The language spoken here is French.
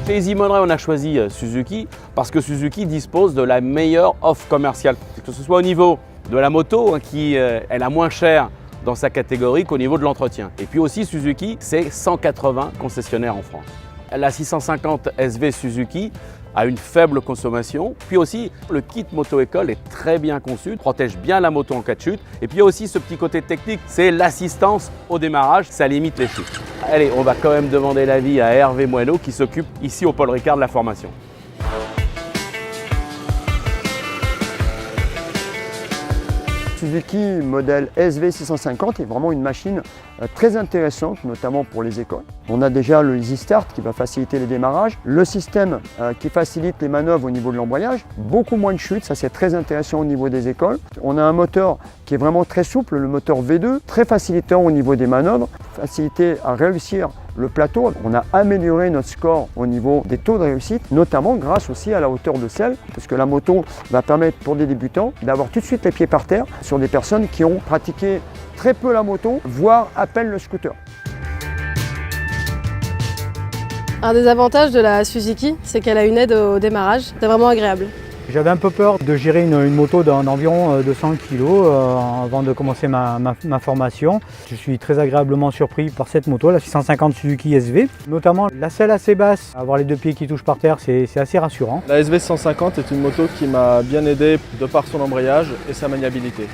Chez Easy Monterey, on a choisi Suzuki parce que Suzuki dispose de la meilleure offre commerciale. Que ce soit au niveau de la moto, qui est la moins chère dans sa catégorie, qu'au niveau de l'entretien. Et puis aussi Suzuki, c'est 180 concessionnaires en France. La 650 SV Suzuki a une faible consommation. Puis aussi, le kit moto-école est très bien conçu, protège bien la moto en cas de chute. Et puis il y a aussi ce petit côté technique, c'est l'assistance au démarrage, ça limite les chutes. Allez, on va quand même demander l'avis à Hervé Moineau qui s'occupe ici au Paul Ricard de la formation. Suzuki modèle SV650 est vraiment une machine très intéressante, notamment pour les écoles. On a déjà le Easy Start qui va faciliter les démarrages, le système qui facilite les manœuvres au niveau de l'embrayage, beaucoup moins de chutes, ça c'est très intéressant au niveau des écoles. On a un moteur qui est vraiment très souple, le moteur V2, très facilitant au niveau des manœuvres, facilité à réussir le plateau. On a amélioré notre score au niveau des taux de réussite, notamment grâce aussi à la hauteur de selle, parce que la moto va permettre pour des débutants d'avoir tout de suite les pieds par terre sur des personnes qui ont pratiqué très peu la moto, voire à peine le scooter. Un des avantages de la Suzuki, c'est qu'elle a une aide au démarrage. C'est vraiment agréable. J'avais un peu peur de gérer une moto d'environ 200 kg avant de commencer ma formation. Je suis très agréablement surpris par cette moto, la 650 Suzuki SV. Notamment la selle assez basse, avoir les deux pieds qui touchent par terre, c'est assez rassurant. La SV 150 est une moto qui m'a bien aidé de par son embrayage et sa maniabilité.